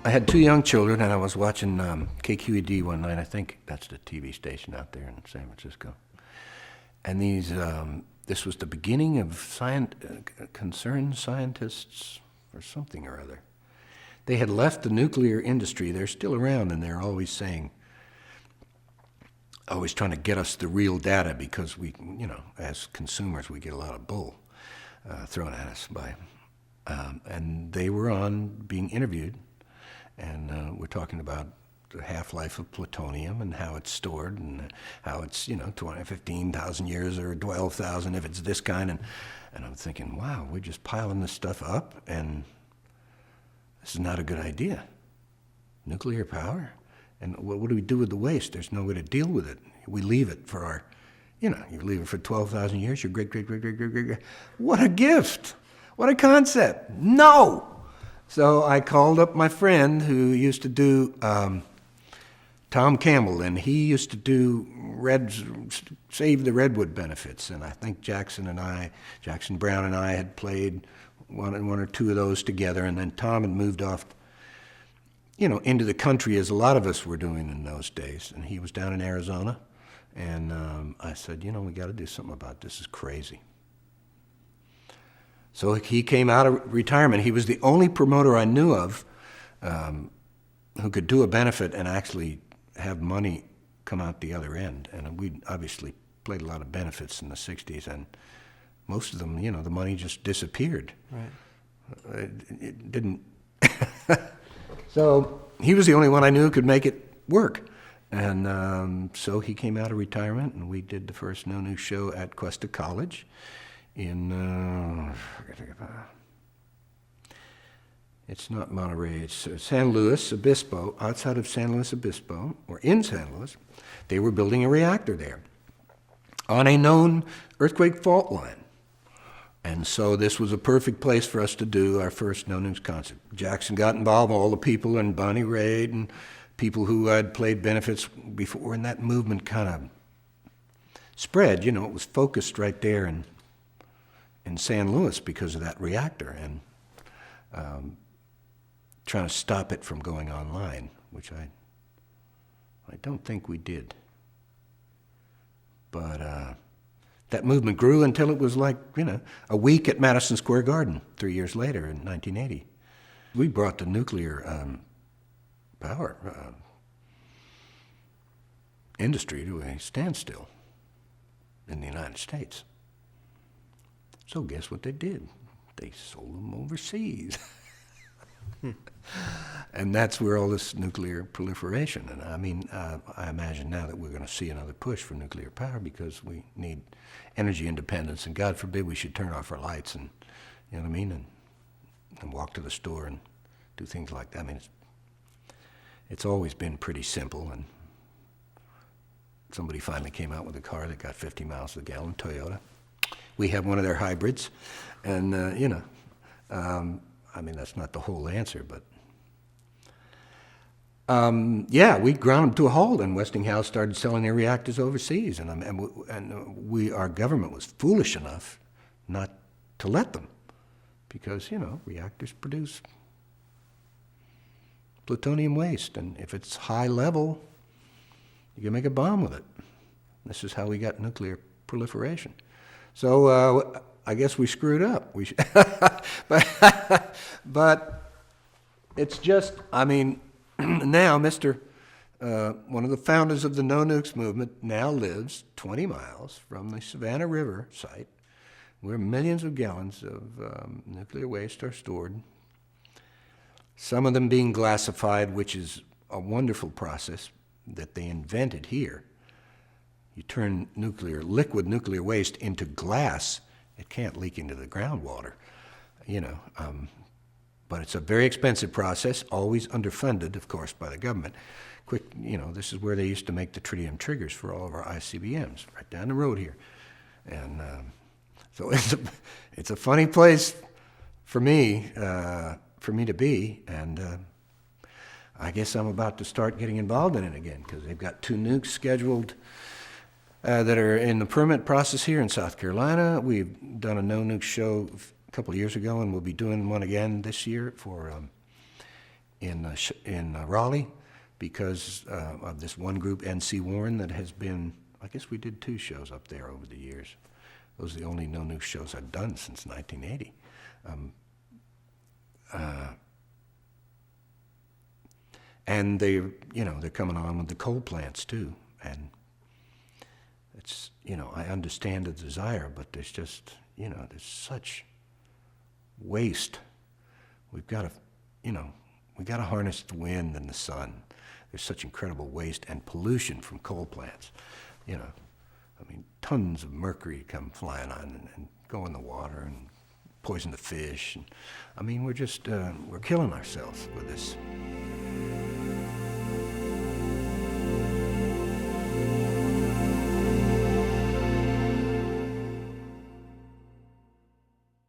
I had two young children, and I was watching KQED one night. I think that's the TV station out there in San Francisco. And this was the beginning of concerned scientists or something or other. They had left the nuclear industry. They're still around, and they're always saying, always trying to get us the real data because we, as consumers, we get a lot of bull thrown at us by. And they were on being interviewed, and we're talking about the half-life of plutonium and how it's stored and how it's, 15,000 years or 12,000 if it's this kind. And I'm thinking, wow, we're just piling this stuff up, and this is not a good idea. Nuclear power? And what do we do with the waste? There's no way to deal with it. We leave it for our, you leave it for 12,000 years, your great. What a gift! What a concept! No! So I called up my friend who used to do, Tom Campbell, and he used to do save the redwood benefits. And I think Jackson Brown and I had played one or two of those together, and then Tom had moved off into the country, as a lot of us were doing in those days. And he was down in Arizona. And I said, we got to do something about this. This is crazy. So he came out of retirement. He was the only promoter I knew of who could do a benefit and actually have money come out the other end. And we obviously played a lot of benefits in the 60s. And most of them, the money just disappeared. Right. It didn't... So he was the only one I knew who could make it work. And so he came out of retirement, and we did the first No News show at Cuesta College in, it's not Monterey, it's San Luis Obispo, outside of San Luis Obispo, or in San Luis. They were building a reactor there on a known earthquake fault line. And so this was a perfect place for us to do our first No News concert. Jackson got involved, all the people, and Bonnie Raitt, and people who had played benefits before, and that movement kind of spread. It was focused right there in San Luis because of that reactor, and trying to stop it from going online, which I don't think we did. But that movement grew until it was like, a week at Madison Square Garden 3 years later in 1980. We brought the nuclear power industry to a standstill in the United States. So guess what they did? They sold them overseas. And that's where all this nuclear proliferation, and I imagine now that we're going to see another push for nuclear power because we need energy independence, and God forbid we should turn off our lights and, and walk to the store and do things like that. It's always been pretty simple, and somebody finally came out with a car that got 50 miles to the gallon, Toyota. We have one of their hybrids, and, that's not the whole answer, but we ground them to a halt, and Westinghouse started selling their reactors overseas, and our government was foolish enough not to let them, because reactors produce plutonium waste, and if it's high level, you can make a bomb with it. This is how we got nuclear proliferation. So I guess we screwed up. But it's just, now one of the founders of the No Nukes movement now lives 20 miles from the Savannah River site, where millions of gallons of nuclear waste are stored, some of them being glassified, which is a wonderful process that they invented here. You turn liquid nuclear waste into glass, it can't leak into the groundwater, but it's a very expensive process, always underfunded, of course, by the government. This is where they used to make the tritium triggers for all of our ICBMs, right down the road here. And so it's a funny place for me to be, and I guess I'm about to start getting involved in it again, because they've got 2 nukes scheduled that are in the permit process here in South Carolina. We've done a No Nuke show a couple of years ago, and we'll be doing one again this year for in Raleigh because of this one group, N.C. Warren, that has been, I guess we did 2 shows up there over the years. Those are the only No Nukes shows I've done since 1980. And they're coming on with the coal plants too. And it's, I understand the desire, but there's just, there's such waste. We've got to harness the wind and the sun. There's such incredible waste and pollution from coal plants. Tons of mercury come flying on and go in the water and poison the fish. And, we're just, we're killing ourselves with this.